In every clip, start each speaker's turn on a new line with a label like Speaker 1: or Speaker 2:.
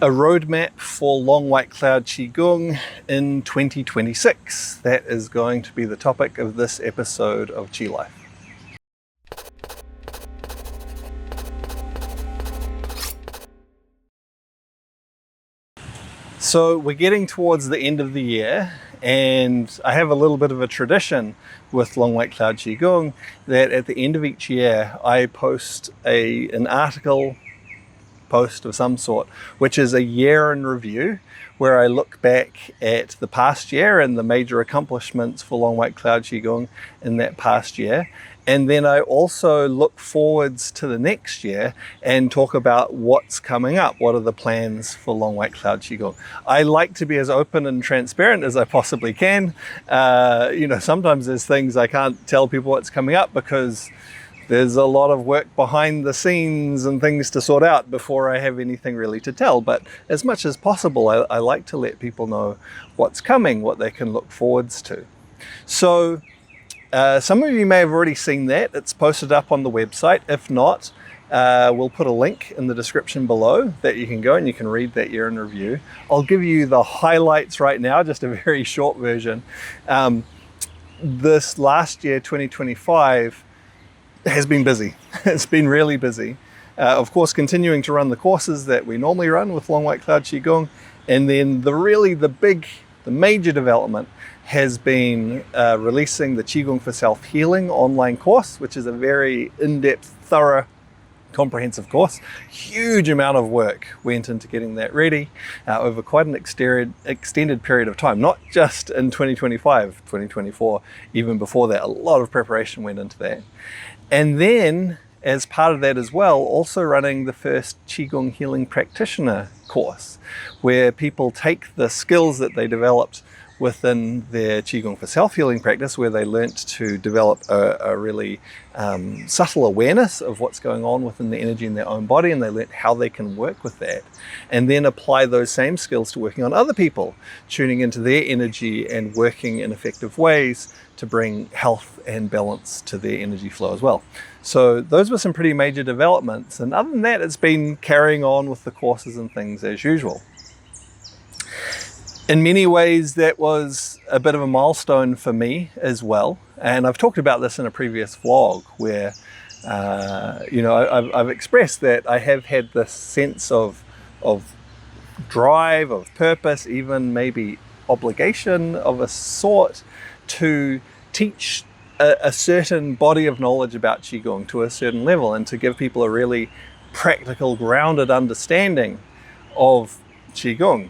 Speaker 1: a roadmap for long white cloud Qigong in 2026. That is going to be the topic of this episode of Qi Life. So we're getting towards the end of the year, and I have a little bit of a tradition with Long White Cloud Qigong that at the end of each year I post an article post of some sort, which is a year in review, where I look back at the past year and the major accomplishments for Long White Cloud Qigong in that past year. And then I also look forwards to the next year and talk about what's coming up. What are the plans for Long White Cloud Qigong? I like to be as open and transparent as I possibly can. Sometimes there's things I can't tell people what's coming up because there's a lot of work behind the scenes and things to sort out before I have anything really to tell. But as much as possible, I like to let people know what's coming, what they can look forwards to. So some of you may have already seen that. It's posted up on the website. If not, we'll put a link in the description below that you can go and you can read that year in review. I'll give you the highlights right now, just a very short version. This last year, 2025, has been busy. It's been really busy. Of course, continuing to run the courses that we normally run with Long White Cloud Qigong. And then the major development has been releasing the Qigong for Self-Healing online course, which is a very in-depth, thorough, comprehensive course. Huge amount of work went into getting that ready over quite an extended period of time, not just in 2025, 2024, even before that. A lot of preparation went into that. And then, as part of that as well, also running the first Qigong Healing Practitioner course, where people take the skills that they developed within their Qigong for Self-Healing practice, where they learnt to develop a really subtle awareness of what's going on within the energy in their own body, and they learnt how they can work with that, and then apply those same skills to working on other people, tuning into their energy and working in effective ways to bring health and balance to their energy flow as well. So those were some pretty major developments, and other than that, it's been carrying on with the courses and things as usual. In many ways, that was a bit of a milestone for me as well. And I've talked about this in a previous vlog where, I've expressed that I have had this sense of drive, of purpose, even maybe obligation of a sort to teach a certain body of knowledge about Qigong to a certain level, and to give people a really practical, grounded understanding of Qigong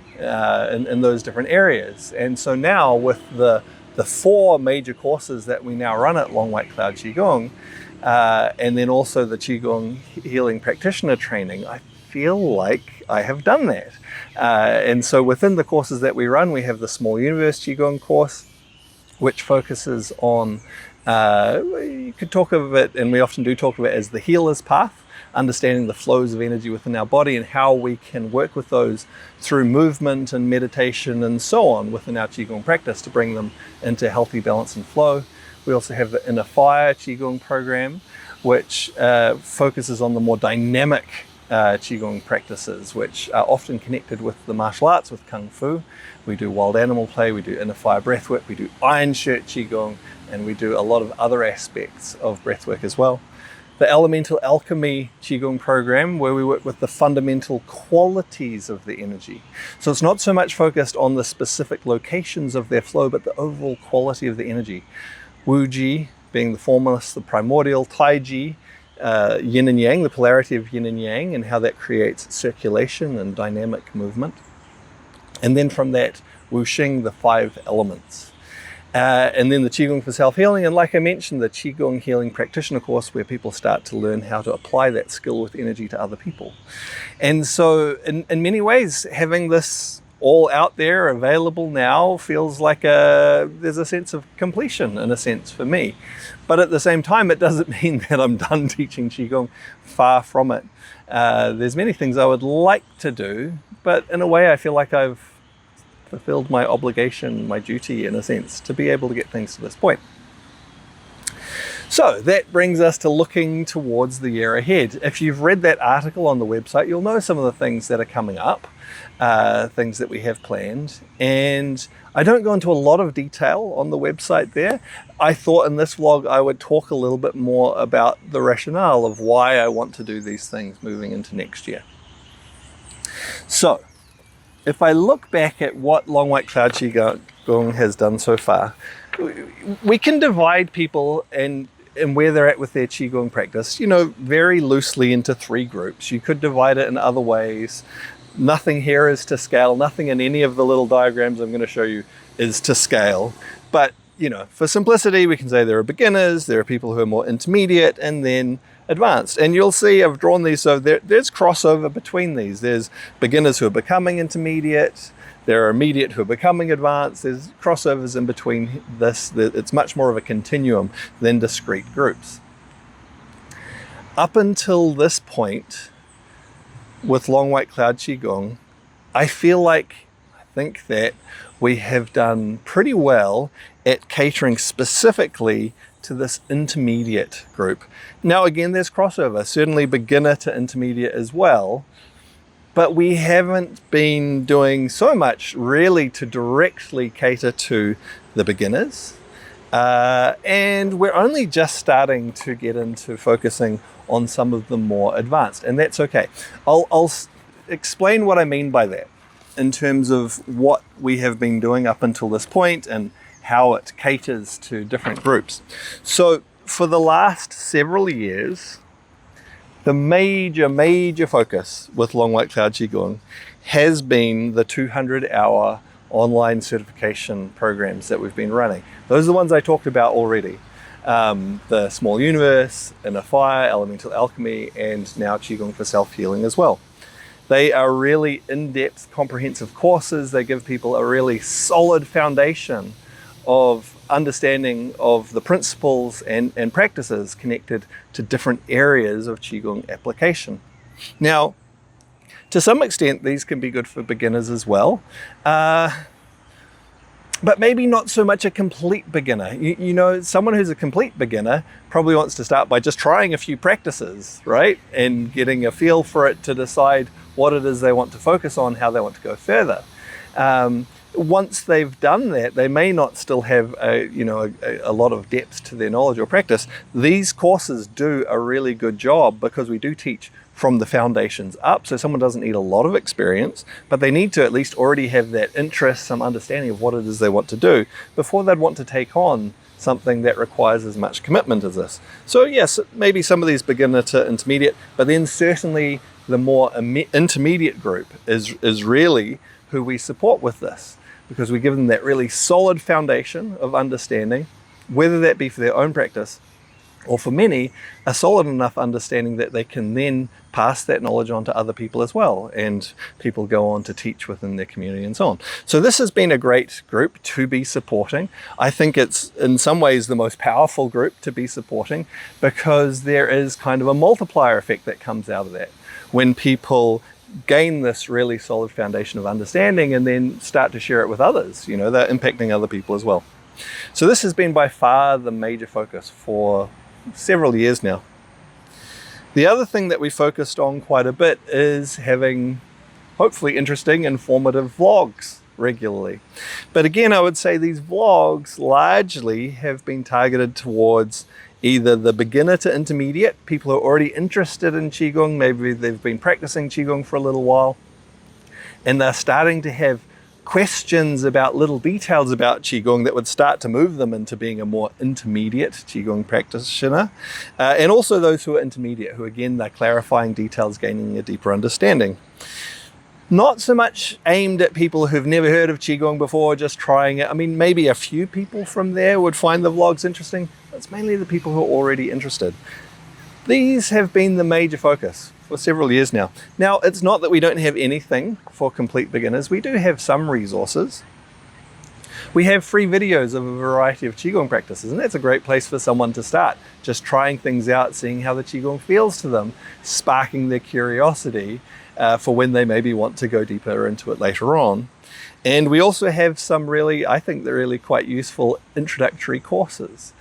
Speaker 1: in those different areas. And so now with the 4 major courses that we now run at Long White Cloud Qigong, and then also the Qigong Healing Practitioner training, I feel like I have done that. And so within the courses that we run, we have the Small Universe Qigong course, which focuses on, you could talk of it, and we often do talk of it as the healer's path, understanding the flows of energy within our body and how we can work with those through movement and meditation and so on within our Qigong practice to bring them into healthy balance and flow. We also have the Inner Fire Qigong program, which focuses on the more dynamic Qigong practices, which are often connected with the martial arts, with Kung Fu. We do wild animal play, we do Inner Fire breathwork, we do Iron Shirt Qigong, and we do a lot of other aspects of breathwork as well. The Elemental Alchemy Qigong program, where we work with the fundamental qualities of the energy. So it's not so much focused on the specific locations of their flow, but the overall quality of the energy. Wu-Ji being the formless, the primordial, Tai-Ji, yin and yang, the polarity of yin and yang, and how that creates circulation and dynamic movement. And then from that, Wu-Xing, the 5 elements. And then the Qigong for Self-Healing, and like I mentioned, the Qigong Healing Practitioner course, where people start to learn how to apply that skill with energy to other people. And so in many ways, having this all out there available now feels like there's a sense of completion, in a sense, for me. But at the same time, it doesn't mean that I'm done teaching Qigong. Far from it. There's many things I would like to do, but in a way I feel like I've fulfilled my obligation, my duty, in a sense, to be able to get things to this point. So that brings us to looking towards the year ahead. If you've read that article on the website, you'll know some of the things that are coming up, things that we have planned. And I don't go into a lot of detail on the website there. I thought in this vlog I would talk a little bit more about the rationale of why I want to do these things moving into next year. So, if I look back at what Long White Cloud Qigong has done so far, we can divide people and where they're at with their Qigong practice, very loosely into 3 groups. You could divide it in other ways. Nothing here is to scale. Nothing in any of the little diagrams I'm going to show you is to scale. But, for simplicity, we can say there are beginners, there are people who are more intermediate, and then advanced. And you'll see I've drawn these, so there's crossover between these. There's beginners who are becoming intermediate. There are immediate who are becoming advanced. There's crossovers in between this. It's much more of a continuum than discrete groups. Up until this point, with Long White Cloud Qigong, I think that we have done pretty well at catering specifically to this intermediate group. Now again, there's crossover, certainly beginner to intermediate as well, but we haven't been doing so much really to directly cater to the beginners. And we're only just starting to get into focusing on some of the more advanced, and that's okay. I'll explain what I mean by that in terms of what we have been doing up until this point and how it caters to different groups. So for the last several years, the major focus with Long White Cloud Qigong has been the 200-hour online certification programs that we've been running. Those are the ones I talked about already. The Small Universe, Inner Fire, Elemental Alchemy, and now Qigong for Self-Healing as well. They are really in-depth, comprehensive courses. They give people a really solid foundation of understanding of the principles and practices connected to different areas of Qigong application. Now, to some extent, these can be good for beginners as well. But maybe not so much a complete beginner. Someone who's a complete beginner probably wants to start by just trying a few practices, right? And getting a feel for it to decide what it is they want to focus on, how they want to go further. Once they've done that, they may not still have a lot of depth to their knowledge or practice. These courses do a really good job because we do teach from the foundations up, so someone doesn't need a lot of experience, but they need to at least already have that interest, some understanding of what it is they want to do before they'd want to take on something that requires as much commitment as this. So yes, maybe some of these beginner to intermediate, but then certainly the more intermediate group is really who we support with this, because we give them that really solid foundation of understanding, whether that be for their own practice or for many, a solid enough understanding that they can then pass that knowledge on to other people as well, and people go on to teach within their community and so on. So this has been a great group to be supporting. I think it's in some ways the most powerful group to be supporting, because there is kind of a multiplier effect that comes out of that. When people gain this really solid foundation of understanding and then start to share it with others, they're impacting other people as well. So this has been by far the major focus for several years now. The other thing that we focused on quite a bit is having hopefully interesting, informative vlogs regularly. But again, I would say these vlogs largely have been targeted towards either the beginner to intermediate, people who are already interested in Qigong, maybe they've been practicing Qigong for a little while, and they're starting to have questions about little details about Qigong that would start to move them into being a more intermediate Qigong practitioner. And also those who are intermediate, who again, they're clarifying details, gaining a deeper understanding. Not so much aimed at people who've never heard of Qigong before, just trying it. I mean, maybe a few people from there would find the vlogs interesting. It's mainly the people who are already interested. These have been the major focus for several years now. Now, it's not that we don't have anything for complete beginners. We do have some resources. We have free videos of a variety of Qigong practices, and that's a great place for someone to start. Just trying things out, seeing how the Qigong feels to them, sparking their curiosity, for when they maybe want to go deeper into it later on. And we also have some really, I think they're really quite useful introductory courses.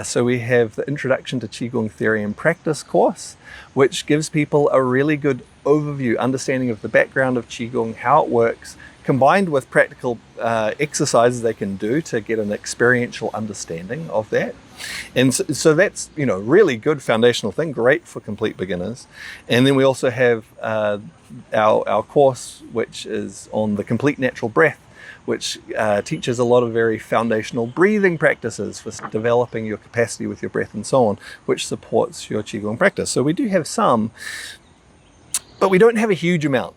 Speaker 1: So we have the Introduction to Qigong Theory and Practice course, which gives people a really good overview, understanding of the background of Qigong, how it works, combined with practical exercises they can do to get an experiential understanding of that. And so that's, really good foundational thing, great for complete beginners. And then we also have our course, which is on the complete natural breath, which teaches a lot of very foundational breathing practices for developing your capacity with your breath and so on, which supports your Qigong practice. So we do have some, but we don't have a huge amount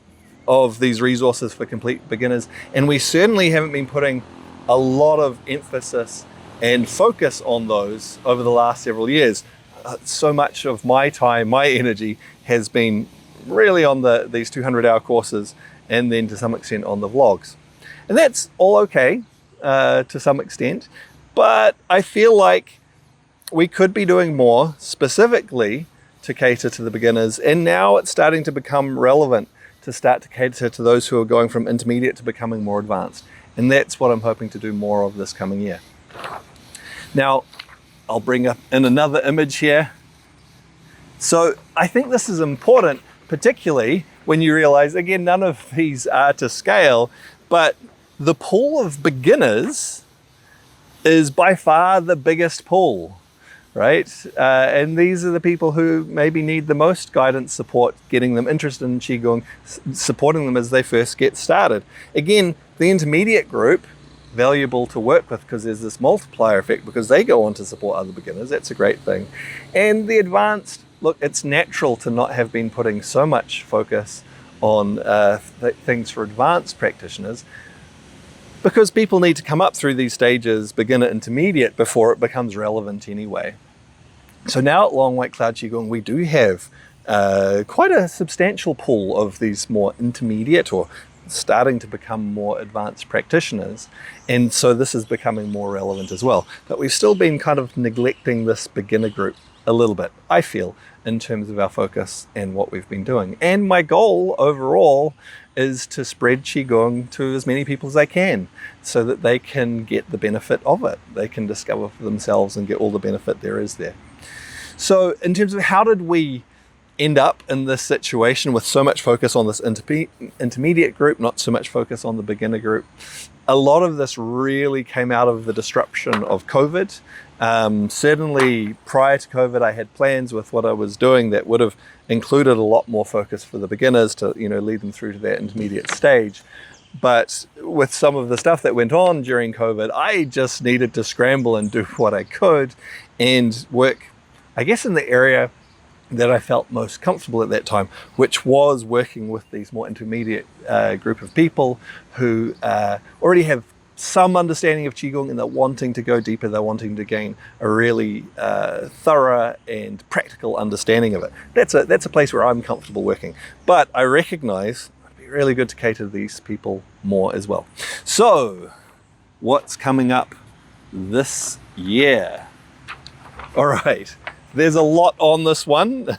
Speaker 1: of these resources for complete beginners. And we certainly haven't been putting a lot of emphasis and focus on those over the last several years. So much of my time, my energy has been really on these 200-hour courses, and then to some extent on the vlogs. And that's all okay to some extent, but I feel like we could be doing more specifically to cater to the beginners, and now it's starting to become relevant to start to cater to those who are going from intermediate to becoming more advanced. And that's what I'm hoping to do more of this coming year. Now, I'll bring up in another image here. So I think this is important, particularly when you realize, again, none of these are to scale, but the pool of beginners is by far the biggest pool, right? And these are the people who maybe need the most guidance, support, getting them interested in Qigong, supporting them as they first get started. Again, the intermediate group, valuable to work with because there's this multiplier effect because they go on to support other beginners. That's a great thing. And the advanced, look, it's natural to not have been putting so much focus on things for advanced practitioners, because people need to come up through these stages, beginner, intermediate, before it becomes relevant anyway. So now at Long White Cloud Qigong, we do have quite a substantial pool of these more intermediate or starting to become more advanced practitioners. And so this is becoming more relevant as well. But we've still been kind of neglecting this beginner group a little bit, I feel, in terms of our focus and what we've been doing. And my goal overall is to spread Qigong to as many people as I can so that they can get the benefit of it. They can discover for themselves and get all the benefit there is there. So in terms of how did we end up in this situation with so much focus on this intermediate group, not so much focus on the beginner group? A lot of this really came out of the disruption of COVID. Certainly prior to COVID, I had plans with what I was doing that would have included a lot more focus for the beginners to, lead them through to that intermediate stage. But with some of the stuff that went on during COVID, I just needed to scramble and do what I could and work, I guess, in the area that I felt most comfortable at that time, which was working with these more intermediate group of people who already have some understanding of Qigong and they're wanting to go deeper, they're wanting to gain a really thorough and practical understanding of it. That's a place where I'm comfortable working. But I recognize it'd be really good to cater to these people more as well. So, what's coming up this year? All right. There's a lot on this one.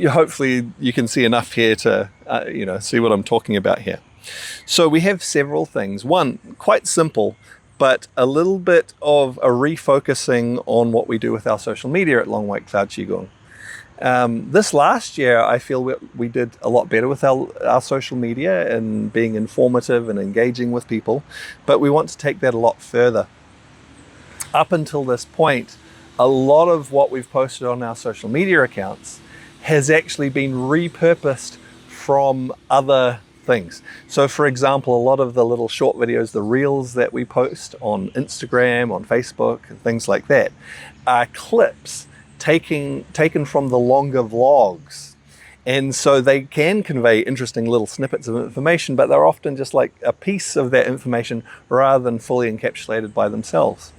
Speaker 1: Hopefully you can see enough here to see what I'm talking about here. So we have several things. One, quite simple, but a little bit of a refocusing on what we do with our social media at Long White Cloud Qigong. This last year, I feel we did a lot better with our social media and being informative and engaging with people, but we want to take that a lot further. Up until this point, a lot of what we've posted on our social media accounts has actually been repurposed from other things. So for example, a lot of the little short videos, the reels that we post on Instagram, on Facebook, and things like that, are clips taken from the longer vlogs. And so they can convey interesting little snippets of information, but they're often just like a piece of that information rather than fully encapsulated by themselves.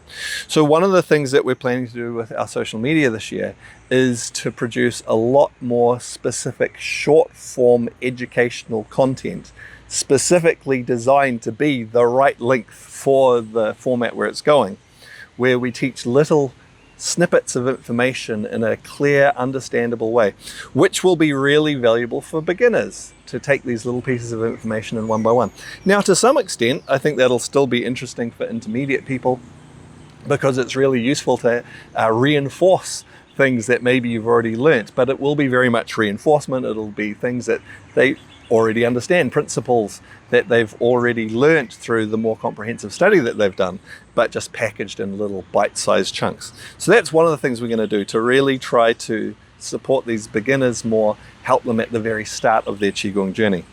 Speaker 1: So one of the things that we're planning to do with our social media this year is to produce a lot more specific short form educational content, specifically designed to be the right length for the format where it's going, where we teach little snippets of information in a clear, understandable way, which will be really valuable for beginners to take these little pieces of information in one by one. Now, to some extent, I think that'll still be interesting for intermediate people, because it's really useful to reinforce things that maybe you've already learnt, but it will be very much reinforcement. It'll be things that they already understand, principles that they've already learnt through the more comprehensive study that they've done, but just packaged in little bite-sized chunks. So that's one of the things we're going to do to really try to support these beginners more, help them at the very start of their Qigong journey.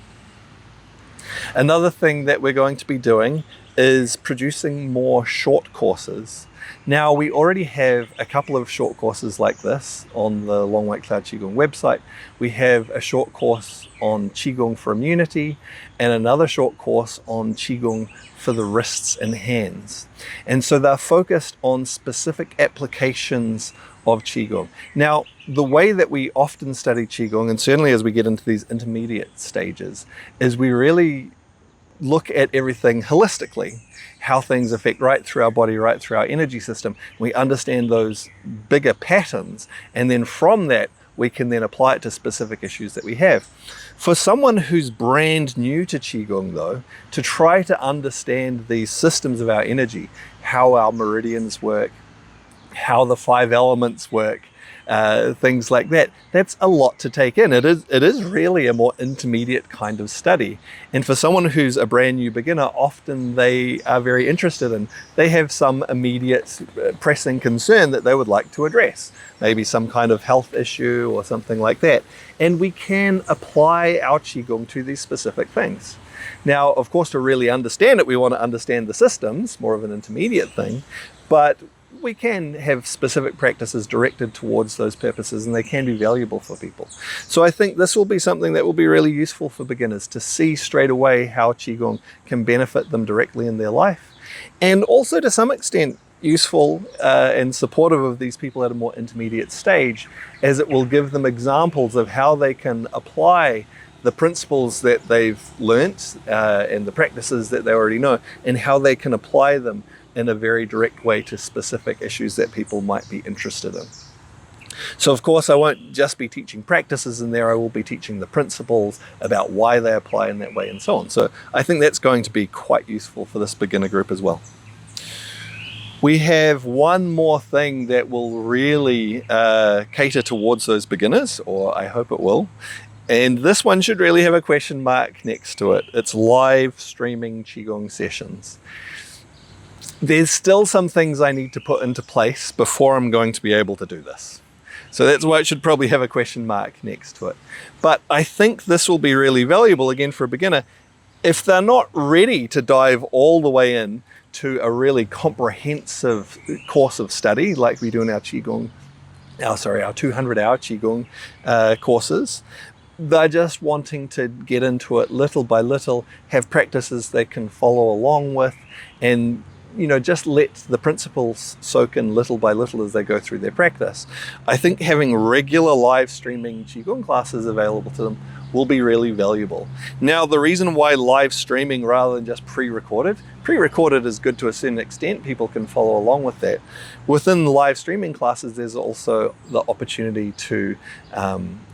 Speaker 1: Another thing that we're going to be doing is producing more short courses. Now, we already have a couple of short courses like this on the Long White Cloud Qigong website. We have a short course on Qigong for immunity and another short course on Qigong for the wrists and hands. And so they're focused on specific applications of Qigong. Now, the way that we often study Qigong, and certainly as we get into these intermediate stages, is we really look at everything holistically, how things affect right through our body, right through our energy system. We understand those bigger patterns, and then from that, we can then apply it to specific issues that we have. For someone who's brand new to Qigong though, to try to understand these systems of our energy, how our meridians work, how the 5 elements work, things like that, that's a lot to take in. It is really a more intermediate kind of study. And for someone who's a brand new beginner, often they are very interested in, they have some immediate pressing concern that they would like to address, maybe some kind of health issue or something like that. And we can apply our Qigong to these specific things. Now, of course, to really understand it, we want to understand the systems, more of an intermediate thing, but we can have specific practices directed towards those purposes, and they can be valuable for people. So I think this will be something that will be really useful for beginners to see straight away how Qigong can benefit them directly in their life, and also to some extent useful and supportive of these people at a more intermediate stage, as it will give them examples of how they can apply the principles that they've learnt and the practices that they already know, and how they can apply them in a very direct way to specific issues that people might be interested in. So of course, I won't just be teaching practices in there, I will be teaching the principles about why they apply in that way and so on. So I think that's going to be quite useful for this beginner group as well. We have one more thing that will really cater towards those beginners, or I hope it will. And this one should really have a question mark next to it. It's live streaming Qigong sessions. There's still some things I need to put into place before I'm going to be able to do this. So that's why it should probably have a question mark next to it. But I think this will be really valuable, again, for a beginner, if they're not ready to dive all the way in to a really comprehensive course of study, like we do in our Qigong, our 200-hour Qigong courses. They're just wanting to get into it little by little, have practices they can follow along with, and just let the principles soak in little by little as they go through their practice. I think having regular live streaming Qigong classes available to them will be really valuable. Now, the reason why live streaming rather than just pre-recorded is good to a certain extent. People can follow along with that. Within the live streaming classes, there's also the opportunity to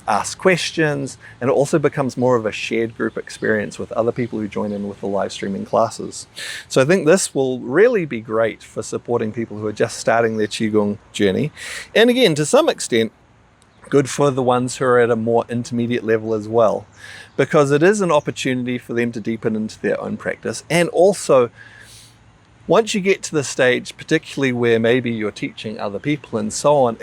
Speaker 1: ask questions, and it also becomes more of a shared group experience with other people who join in with the live streaming classes. So I think this will really be great for supporting people who are just starting their Qigong journey. And again, to some extent, good for the ones who are at a more intermediate level as well, because it is an opportunity for them to deepen into their own practice. And also, once you get to the stage, particularly where maybe you're teaching other people and so on,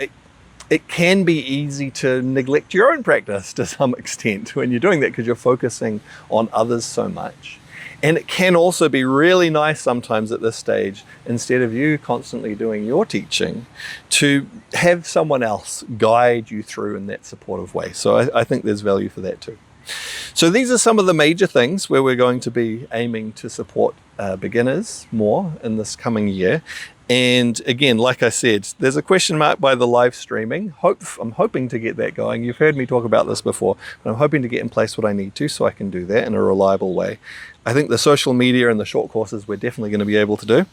Speaker 1: it can be easy to neglect your own practice to some extent when you're doing that, because you're focusing on others so much. And it can also be really nice sometimes at this stage, instead of you constantly doing your teaching, to have someone else guide you through in that supportive way. So I think there's value for that too. So these are some of the major things where we're going to be aiming to support beginners more in this coming year. And again, like I said, there's a question mark by the live streaming. I'm hoping to get that going. You've heard me talk about this before, but I'm hoping to get in place what I need to so I can do that in a reliable way. I think the social media and the short courses we're definitely going to be able to do.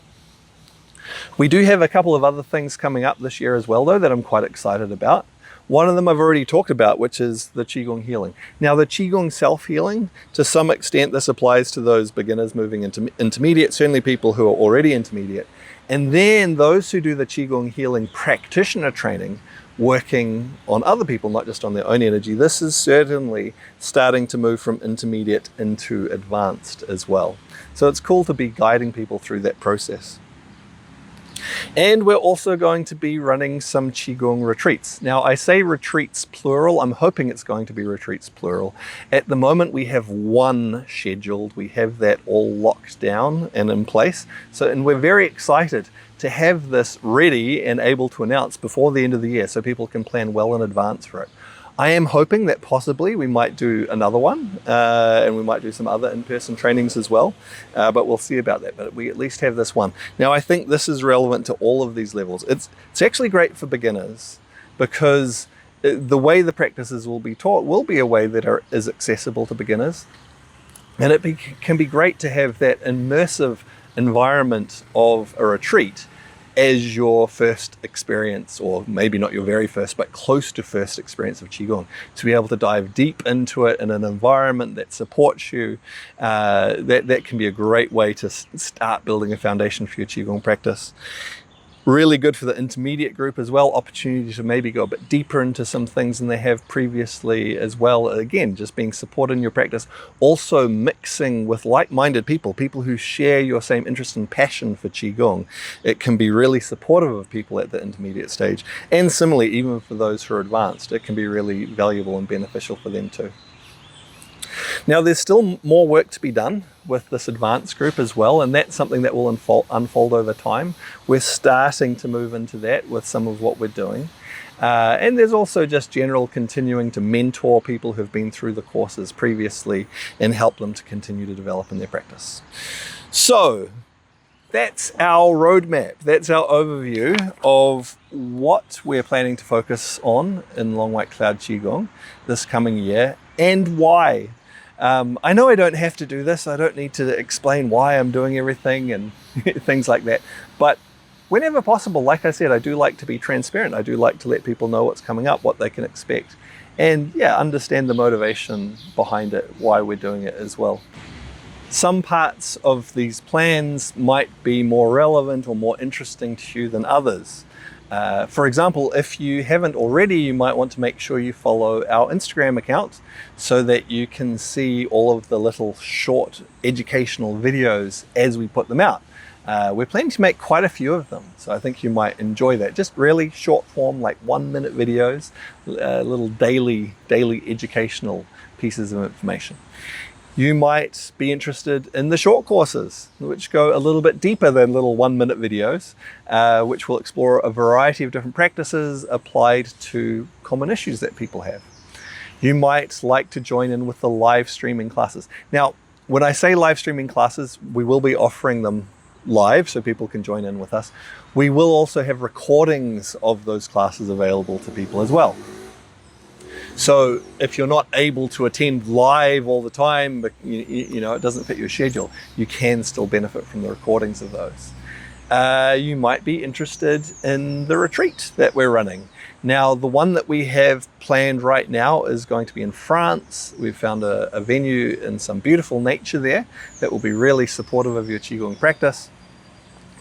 Speaker 1: We do have a couple of other things coming up this year as well, though, that I'm quite excited about. One of them I've already talked about, which is the Qigong healing. Now, the Qigong self-healing, to some extent, this applies to those beginners moving into intermediate, certainly people who are already intermediate. And then those who do the Qigong healing practitioner training, working on other people, not just on their own energy. This is certainly starting to move from intermediate into advanced as well. So it's cool to be guiding people through that process. And we're also going to be running some Qigong retreats. Now, I say retreats plural. I'm hoping it's going to be retreats plural. At the moment, we have one scheduled. We have that all locked down and in place. And we're very excited to have this ready and able to announce before the end of the year so people can plan well in advance for it. I am hoping that possibly we might do another one and we might do some other in-person trainings as well, but we'll see about that. But we at least have this one. Now, I think this is relevant to all of these levels. It's actually great for beginners because the way the practices will be taught will be a way that is accessible to beginners. And it can be great to have that immersive environment of a retreat as your first experience, or maybe not your very first, but close to first experience of Qigong, to be able to dive deep into it in an environment that supports you. That can be a great way to start building a foundation for your Qigong practice. Really good for the intermediate group as well, opportunity to maybe go a bit deeper into some things than they have previously as well. Again, just being supported in your practice. Also mixing with like-minded people who share your same interest and passion for Qigong. It can be really supportive of people at the intermediate stage. And similarly, even for those who are advanced, it can be really valuable and beneficial for them too. Now, there's still more work to be done with this advanced group as well, and that's something that will unfold over time. We're starting to move into that with some of what we're doing. And there's also just general continuing to mentor people who've been through the courses previously and help them to continue to develop in their practice. So that's our roadmap. That's our overview of what we're planning to focus on in Long White Cloud Qigong this coming year and why. I know I don't have to do this. I don't need to explain why I'm doing everything and things like that. But whenever possible, like I said, I do like to be transparent. I do like to let people know what's coming up, what they can expect. And yeah, understand the motivation behind it, why we're doing it as well. Some parts of these plans might be more relevant or more interesting to you than others. For example, if you haven't already, you might want to make sure you follow our Instagram account so that you can see all of the little short educational videos as we put them out. We're planning to make quite a few of them, so I think you might enjoy that. Just really short form, like 1-minute videos, little daily educational pieces of information. You might be interested in the short courses, which go a little bit deeper than little 1-minute videos, which will explore a variety of different practices applied to common issues that people have. You might like to join in with the live streaming classes. Now, when I say live streaming classes, we will be offering them live so people can join in with us. We will also have recordings of those classes available to people as well. So if you're not able to attend live all the time, but you know it doesn't fit your schedule, you can still benefit from the recordings of those. You might be interested in the retreat that we're running. Now, the one that we have planned right now is going to be in France. We've found a venue in some beautiful nature there that will be really supportive of your Qigong practice.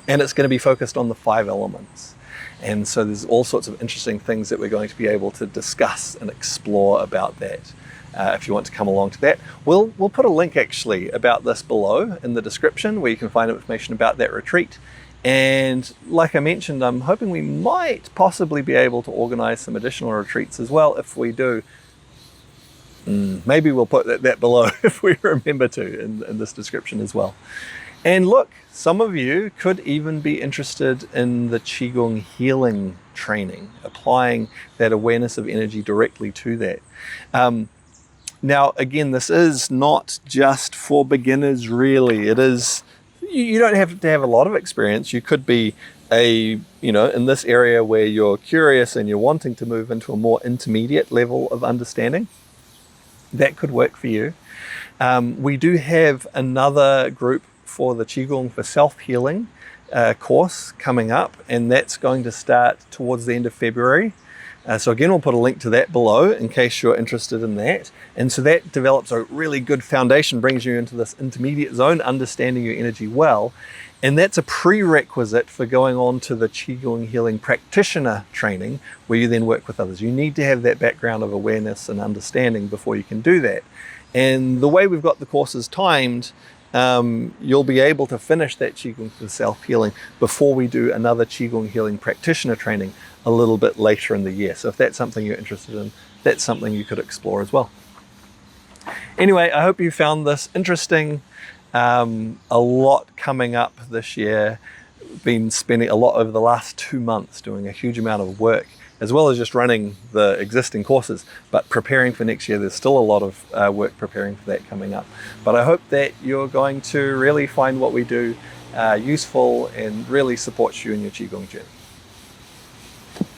Speaker 1: And it's going to be focused on the 5 elements. And so there's all sorts of interesting things that we're going to be able to discuss and explore about that. If you want to come along to that, we'll put a link actually about this below in the description where you can find information about that retreat. And like I mentioned, I'm hoping we might possibly be able to organize some additional retreats as well. If we do, maybe we'll put that below if we remember to in this description as well. And look, some of you could even be interested in the Qigong healing training, applying that awareness of energy directly to that. Now, again, this is not just for beginners, really. It is, you don't have to have a lot of experience. You could be in this area where you're curious and you're wanting to move into a more intermediate level of understanding. That could work for you. We do have another group for the Qigong for self-healing course coming up, and that's going to start towards the end of February. So again, we'll put a link to that below in case you're interested in that. And so that develops a really good foundation, brings you into this intermediate zone, understanding your energy well. And that's a prerequisite for going on to the Qigong Healing Practitioner training, where you then work with others. You need to have that background of awareness and understanding before you can do that. And the way we've got the courses timed, you'll be able to finish that Qigong for self-healing before we do another Qigong Healing Practitioner training a little bit later in the year. So if that's something you're interested in, that's something you could explore as well. Anyway, I hope you found this interesting. A lot coming up this year. Been spending a lot over the last 2 months doing a huge amount of work, as well as just running the existing courses, but preparing for next year. There's still a lot of work preparing for that coming up. But I hope that you're going to really find what we do useful and really supports you in your Qigong journey.